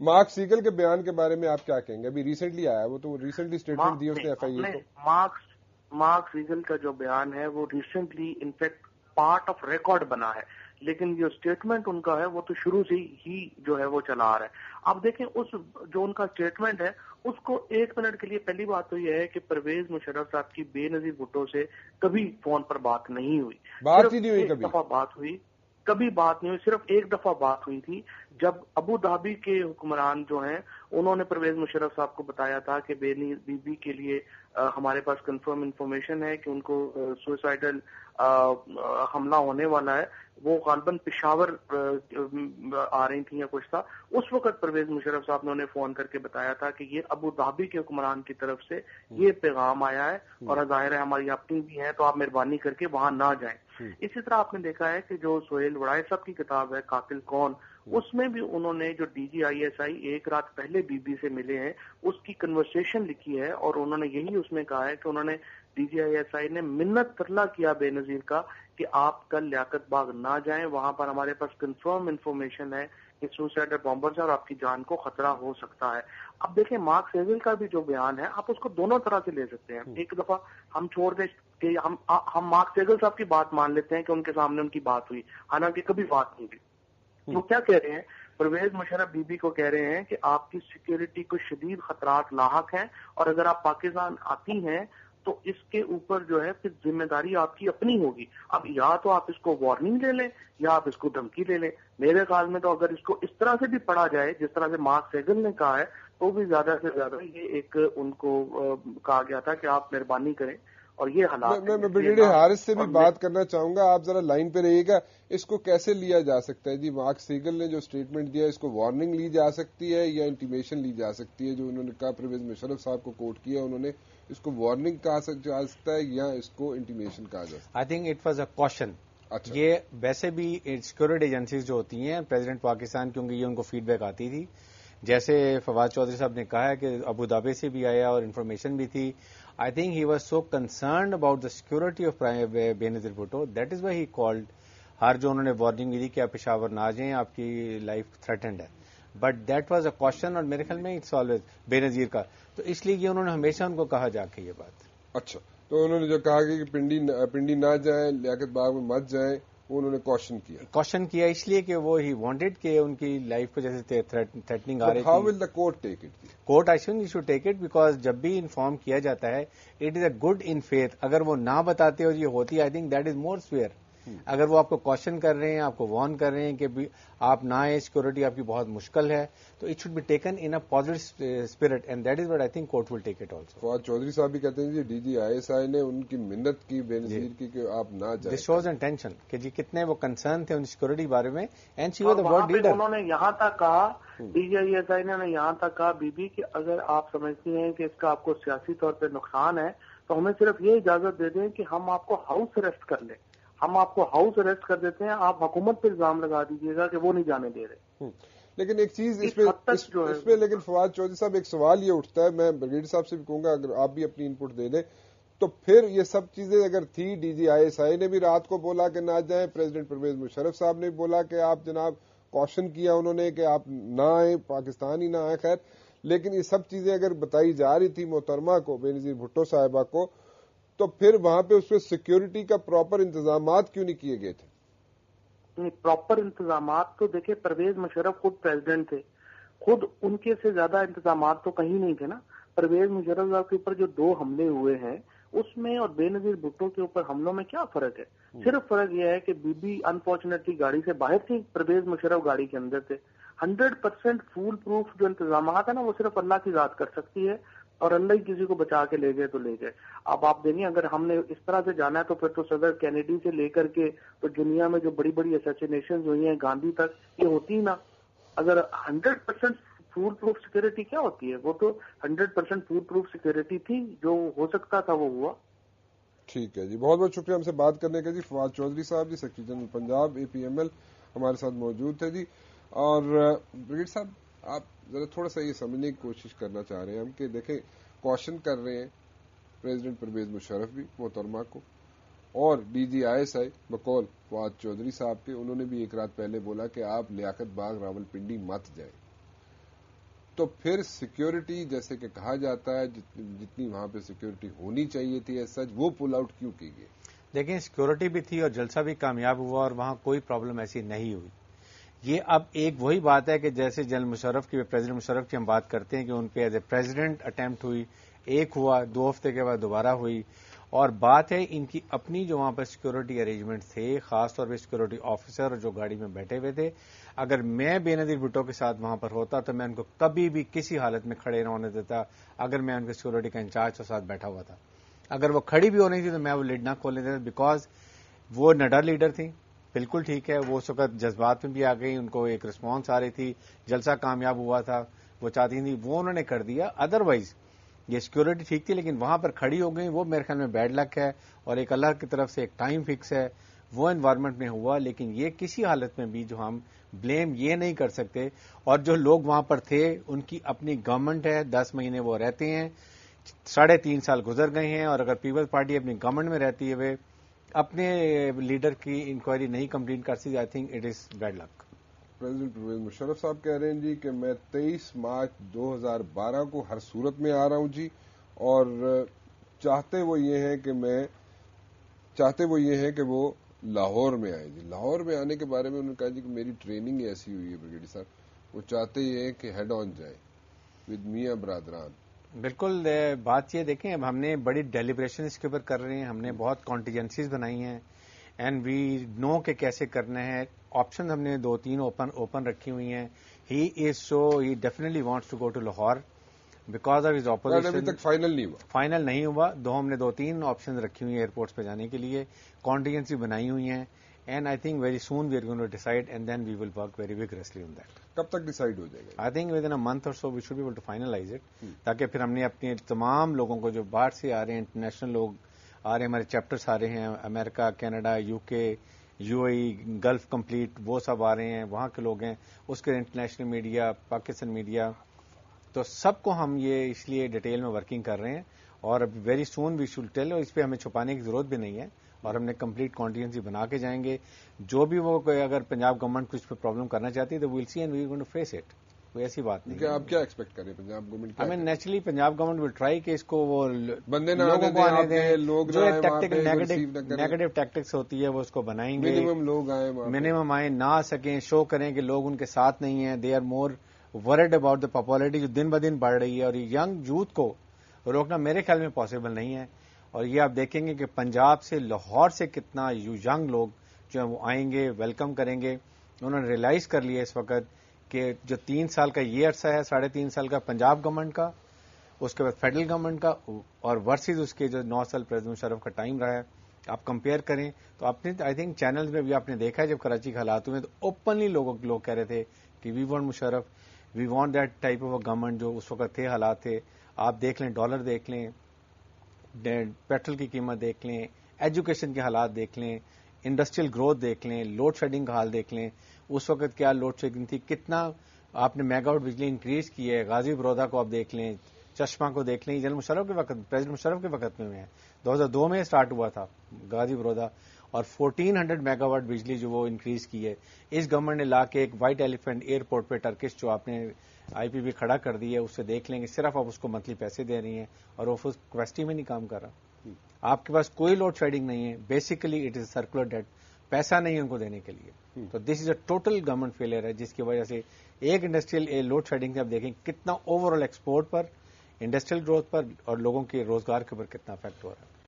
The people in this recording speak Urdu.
مارک سیگل کے بیان کے بارے میں آپ کیا کہیں گے؟ ابھی ریسنٹلی آیا، وہ تو ریسنٹلی اسٹیٹمنٹ دی اس نے ایف آئی اے کو. مارک سیگل کا جو بیان ہے وہ recently in fact part of record بنا ہے، لیکن جو اسٹیٹمنٹ ان کا ہے وہ تو شروع سے ہی جو ہے وہ چلا آ رہا ہے. آپ دیکھیں اس جو ان کا اسٹیٹمنٹ ہے اس کو ایک منٹ کے لیے، پہلی بات تو یہ ہے کہ پرویز مشرف صاحب کی بے نظیر بھٹو سے کبھی فون پر بات نہیں ہوئی، بات ہی نہیں ہوئی، ایک دفعہ بات ہوئی، کبھی بات نہیں ہوئی، صرف ایک دفعہ بات ہوئی تھی جب ابو دھابی کے حکمران جو ہیں انہوں نے پرویز مشرف صاحب کو بتایا تھا کہ بے بی بی کے لیے ہمارے پاس کنفرم انفارمیشن ہے کہ ان کو سوسائڈل حملہ ہونے والا ہے. وہ غالباً پشاور آ رہی تھیں یا کچھ تھا. اس وقت پرویز مشرف صاحب نے انہیں فون کر کے بتایا تھا کہ یہ ابو دھابی کے حکمران کی طرف سے یہ پیغام آیا ہے اور ظاہر ہے ہماری اپنی بھی ہے تو آپ مہربانی کر کے وہاں نہ جائیں. اسی طرح آپ نے دیکھا ہے کہ جو سہیل وڑائے صاحب کی کتاب ہے قاتل کون، اس میں بھی انہوں نے جو D G I S I ایک رات پہلے بی بی سے ملے ہیں اس کی کنورسیشن لکھی ہے، اور انہوں نے یہی اس میں کہا ہے کہ انہوں نے D G I S I نے منت ترلا کیا بے نظیر کا کہ آپ کل لیاقت باغ نہ جائیں، وہاں پر ہمارے پاس کنفرم انفارمیشن ہے کہ سوسائڈل بامبرز اور آپ کی جان کو خطرہ ہو سکتا ہے. اب دیکھیں مارک سیگل کا بھی جو بیان ہے آپ اس کو دونوں طرح سے لے سکتے ہیں. ایک دفعہ ہم چھوڑ دیں کہ ہم مارک سیگل صاحب کی بات مان لیتے ہیں کہ ان کے سامنے ان کی بات ہوئی، حالانکہ کبھی بات نہیں ہوئی. وہ کیا کہہ رہے ہیں؟ پرویز مشرف بی بی کو کہہ رہے ہیں کہ آپ کی سیکیورٹی کو شدید خطرات لاحق ہیں اور اگر آپ پاکستان آتی ہیں تو اس کے اوپر جو ہے پھر ذمہ داری آپ کی اپنی ہوگی. اب یا تو آپ اس کو وارننگ لے لیں یا آپ اس کو دھمکی لے لیں. میرے خیال میں تو اگر اس کو اس طرح سے بھی پڑھا جائے جس طرح سے مارک سیگل نے کہا ہے تو بھی زیادہ سے زیادہ یہ ایک ان کو کہا گیا تھا کہ آپ مہربانی کریں. اور یہ حالات میں بریگیڈیئر حارث سے بھی بات کرنا چاہوں گا، آپ ذرا لائن پہ رہیے گا. اس کو کیسے لیا جا سکتا ہے جی؟ مارک سیگل نے جو اسٹیٹمنٹ دیا اس کو وارننگ لی جا سکتی ہے یا انٹیمیشن لی جا سکتی ہے؟ جو انہوں نے کہا پرویز مشرف صاحب کو کوٹ کیا انہوں نے، اس کو وارننگ کہا جا سکتا ہے یا اس کو انٹیمیشن کہا جا سکتا ہے؟ آئی think it was a question. یہ ویسے بھی سیکورٹی ایجنسیز جو ہوتی ہیں پریزیڈنٹ پاکستان کیونکہ یہ ان کو فیڈ بیک آتی تھی، جیسے فواد چودھری صاحب نے کہا ہے کہ ابو دھابی سے بھی آیا اور انفارمیشن بھی تھی. I think he was so concerned about the security of Benazir Bhutto, that is why he called. ہر جو انہوں نے وارننگ دی کہ آپ پشاور نہ جائیں, آپ کی لائف تھریٹنڈ ہے. But that was a question, اور میرے خیال میں اٹس آلویز بے نظیر کا, تو اس لیے کہ انہوں نے ہمیشہ ان کو کہا جا کے یہ بات. اچھا, تو انہوں نے جو کہا کہ پنڈی نہ جائیں, لیاقت باغ میں مت جائیں, وہ انہوں نے کوشچن کیا اس لیے کہ وہ ہی وانٹڈ کہ ان کی لائف کو جیسے تھریٹنگ آ رہی تھی. How will the court take it? Court I think you should take it, because جب بھی انفارم کیا جاتا ہے it is a good in faith. اگر وہ نہ بتاتے اور یہ ہوتی, I think that is more fair. اگر وہ آپ کو کوشچن کر رہے ہیں, آپ کو وارن کر رہے ہیں کہ آپ نہ آئیں, سیکورٹی آپ کی بہت مشکل ہے, تو it should be taken in a positive spirit, and that is what I think court will take it also. Fawad Chaudhry sahib بھی کہتے ہیں G D G I S I نے ان کی منت کی بے نظیر کی کہ آپ نہ جائیں. دس شوز انٹینشن کہ جی کتنے وہ کنسرن تھے ان سیکورٹی بارے میں, and she was the world leader. انہوں نے یہاں تک کہا, D G I S I نے یہاں تک کہا بی بی کہ اگر آپ سمجھتی ہیں کہ اس کا آپ کو سیاسی طور پہ نقصان ہے تو ہمیں صرف یہ اجازت دے دیں کہ ہم آپ کو ہاؤس اریسٹ کر لیں. ہم آپ کو ہاؤس اریسٹ کر دیتے ہیں, آپ حکومت پہ الزام لگا دیجیے گا کہ وہ نہیں جانے دے رہے. لیکن ایک چیز اس پہ لیکن فواد چودھری صاحب ایک سوال یہ اٹھتا ہے, میں بریگیڈیئر صاحب سے بھی کہوں گا اگر آپ بھی اپنی انپٹ دے دیں, تو پھر یہ سب چیزیں اگر تھی, D G I S I نے بھی رات کو بولا کہ نہ جائیں, پریزیڈنٹ پرویز مشرف صاحب نے بھی بولا کہ آپ جناب کوشن کیا انہوں نے کہ آپ نہ آئیں, پاکستان ہی نہ آئیں. خیر, لیکن یہ سب چیزیں اگر بتائی جا رہی تھی محترمہ کو, بے نظیر بھٹو صاحبہ کو, تو پھر وہاں پہ اس پہ سیکیورٹی کا پراپر انتظامات کیوں نہیں کیے گئے تھے؟ پراپر انتظامات تو دیکھیں, پرویز مشرف خود پریزیڈنٹ تھے, خود ان کے سے زیادہ انتظامات تو کہیں نہیں تھے نا. پرویز مشرف صاحب کے اوپر جو 2 حملے ہوئے ہیں اس میں اور بے نظیر بھٹو کے اوپر حملوں میں کیا فرق ہے؟ صرف فرق یہ ہے کہ بی بی انفارچونیٹلی گاڑی سے باہر تھی, پرویز مشرف گاڑی کے اندر تھے. 100% فول پروف جو انتظامات ہیں نا وہ صرف اللہ کی ذات کر سکتی ہے, اور اللہ ہی کسی کو بچا کے لے گئے تو لے گئے. اب آپ دیکھیں اگر ہم نے اس طرح سے جانا ہے تو پھر تو صدر کینیڈی سے لے کر کے تو دنیا میں جو بڑی بڑی اسیسینیشن ہوئی ہیں گاندھی تک, یہ ہوتی نا. اگر 100% فول پروف سیکورٹی کیا ہوتی ہے, وہ تو 100% فول پروف سیکورٹی تھی, جو ہو سکتا تھا وہ ہوا. ٹھیک ہے جی, بہت بہت شکریہ ہم سے بات کرنے کا جی. فواد چودھری صاحب جی, سیکرٹری جنرل پنجاب اے پی ایم ایل, ہمارے ساتھ موجود تھے جی. اور بریگیڈیئر صاحب, آپ ذرا تھوڑا سا یہ سمجھنے کی کوشش کرنا چاہ رہے ہیں ہم کہ دیکھیں کوشچن کر رہے ہیں پریزیڈنٹ پرویز مشرف بھی محترمہ کو, اور D G I S I بقول فواد چودھری صاحب کے, انہوں نے بھی ایک رات پہلے بولا کہ آپ لیاقت باغ راول پنڈی مت جائیں. تو پھر سیکیورٹی جیسے کہ کہا جاتا ہے جتنی وہاں پہ سیکیورٹی ہونی چاہیے تھی ایز سچ وہ پل آؤٹ کیوں کی گئی؟ دیکھیں سیکیورٹی بھی تھی اور جلسہ بھی کامیاب ہوا اور وہاں کوئی پرابلم ایسی نہیں ہوئی. یہ اب ایک وہی بات ہے کہ جیسے جنرل مشرف کی پریزیڈنٹ مشرف کی ہم بات کرتے ہیں کہ ان پہ ایز اے پریزیڈنٹ اٹیمپٹ ہوئی, ایک ہوا, 2 ہفتے کے بعد دوبارہ ہوئی, اور بات ہے ان کی اپنی جو وہاں پر سیکیورٹی ارینجمنٹ تھے, خاص طور پہ سیکیورٹی آفیسر جو گاڑی میں بیٹھے ہوئے تھے, اگر میں بے نظیر بھٹو کے ساتھ وہاں پر ہوتا تو میں ان کو کبھی بھی کسی حالت میں کھڑے نہ ہونے دیتا. اگر میں ان کے سیکیورٹی کا انچارج کے ساتھ بیٹھا ہوا تھا, اگر وہ کھڑی بھی ہونی تھی تو میں وہ لیڈ نہ کھولنے دیتا, بیکاز وہ نڈر لیڈر تھی. بالکل ٹھیک ہے, وہ اس وقت جذبات میں بھی آ گئی, ان کو ایک رسپانس آ رہی تھی, جلسہ کامیاب ہوا تھا, وہ چاہتی تھی, وہ انہوں نے کر دیا. ادروائز یہ سیکیورٹی ٹھیک تھی لیکن وہاں پر کھڑی ہو گئی, وہ میرے خیال میں بیڈ لک ہے اور ایک اللہ کی طرف سے ایک ٹائم فکس ہے, وہ انوائرمنٹ میں ہوا. لیکن یہ کسی حالت میں بھی جو ہم بلیم یہ نہیں کر سکتے, اور جو لوگ وہاں پر تھے ان کی اپنی گورنمنٹ ہے, 10 مہینے وہ رہتے ہیں, 3.5 سال گزر گئے ہیں, اور اگر پیپلز پارٹی اپنی گورنمنٹ میں رہتی ہے اپنے لیڈر کی انکوائری نہیں کمپلیٹ کر سکتی, I think it is bad luck. President Pervez Musharraf sahib کہہ رہے ہیں جی کہ میں 23 مارچ 2012 کو ہر صورت میں آ رہا ہوں جی, اور چاہتے وہ یہ ہیں کہ وہ لاہور میں آئے جی. لاہور میں آنے کے بارے میں انہوں نے کہا جی کہ میری ٹریننگ ایسی ہوئی ہے بریگیڈیئر صاحب, وہ چاہتے یہ ہیں کہ ہیڈ آن جائیں ود میاں برادران. بالکل بات یہ دیکھیں, اب ہم نے بڑی ڈیلیبریشن اس کے اوپر کر رہے ہیں, ہم نے بہت کانٹیجنسیز بنائی ہیں, اینڈ وی نو کہ کیسے کرنا ہے. آپشن ہم نے 2-3 اوپن رکھی ہوئی ہیں. He definitely wants to go to Lahore because of his opposition. ابھی تک فائنل نہیں ہوا. ہم نے 2-3 آپشن رکھی ہوئی ہیں ایئرپورٹس پہ جانے کے لیے, کانٹیجنسی بنائی ہوئی ہیں, and I think very soon we are going to decide and then we will work very vigorously on that. کب تک ڈیسائیڈ ہو جائے گا؟ I think within a month or so we should be able to finalise it, تاکہ پھر ہم نے اپنے تمام لوگوں کو جو باہر سے آ رہے ہیں, انٹرنیشنل لوگ آ رہے ہیں, ہمارے چیپٹرس آ رہے ہیں, America, Canada, UK, UAE, Gulf complete, وہ سب آ رہے ہیں, وہاں کے لوگ ہیں, اس کے انٹرنیشنل میڈیا, پاکستان میڈیا, تو سب کو ہم یہ اس لیے ڈیٹیل میں ورکنگ کر رہے ہیں, اور اب very soon we should tell, اور اس پہ ہمیں چھپانے کی ضرورت بھی نہیں ہے, اور ہم نے کمپلیٹ کانٹینجنسی بنا کے جائیں گے. جو بھی وہ اگر پنجاب گورنمنٹ کچھ پہ پرابلم کرنا چاہتی ہے تو we'll see and we going to face it. کوئی ایسی بات نہیں. آپ کیا ایکسپیکٹ کریں Punjab government? I mean naturally Punjab government will try کہ اس کو وہ بندے لوگوں کو آنے دیں, جو نیگیٹو ٹیکٹکس ہوتی ہے وہ اس کو بنائیں گے, منیمم آئیں, نہ آ سکیں, شو کریں کہ لوگ ان کے ساتھ نہیں ہیں, they are more word about the popularity جو دن بدن بڑھ رہی ہے, اور ینگ یوتھ کو روکنا میرے خیال میں پاسبل نہیں ہے. اور یہ آپ دیکھیں گے کہ پنجاب سے, لاہور سے کتنا ینگ لوگ جو ہیں وہ آئیں گے, ویلکم کریں گے. انہوں نے ریئلائز کر لیا اس وقت کہ جو 3 سال کا یہ عرصہ ہے, 3.5 سال کا پنجاب گورنمنٹ کا, اس کے بعد فیڈرل گورنمنٹ کا, اور ورسز اس کے جو 9 سال پریزیڈنٹ مشرف کا ٹائم رہا ہے, آپ کمپیئر کریں تو آپ نے آئی تھنک چینلز میں بھی آپ نے دیکھا ہے جب کراچی کے حالات ہوئے تو اوپنلی لوگ کہہ رہے تھے کہ we want Musharraf, we want that type of a government. جو اس وقت تھے حالات تھے, آپ دیکھ لیں, ڈالر دیکھ لیں, پیٹرول کی قیمت دیکھ لیں, ایجوکیشن کے حالات دیکھ لیں, انڈسٹریل گروتھ دیکھ لیں, لوڈ شیڈنگ کا حال دیکھ لیں. اس وقت کیا لوڈ شیڈنگ تھی, کتنا آپ نے میگا واٹ بجلی انکریز کی ہے. غازی برودا کو آپ دیکھ لیں, چشمہ کو دیکھ لیں, جنرل مشرف کے وقت, پریزیڈنٹ مشرف کے وقت میں 2002 میں اسٹارٹ ہوا تھا غازی برودا, اور 1400 میگا واٹ بجلی جو وہ انکریز کی ہے. اس گورنمنٹ نے لا کے ایک وائٹ ایلیفینٹ ایئرپورٹ پہ ٹرکش جو آپ نے IPP کھڑا کر دی ہے, اس سے دیکھ لیں گے صرف آپ اس کو منتھلی پیسے دے رہی ہیں اور وہ کیپیسٹی میں نہیں کام کر رہا. آپ کے پاس کوئی لوڈ شیڈنگ نہیں ہے, basically it is circular debt, پیسہ نہیں ہے ان کو دینے کے لیے. تو دس از اے ٹوٹل گورنمنٹ فیلئر ہے, جس کی وجہ سے ایک انڈسٹریل لوڈ شیڈنگ سے آپ دیکھیں کتنا اوور آل ایکسپورٹ پر, انڈسٹریل گروتھ پر اور لوگوں کے روزگار کے اوپر کتنا افیکٹ ہو رہا ہے.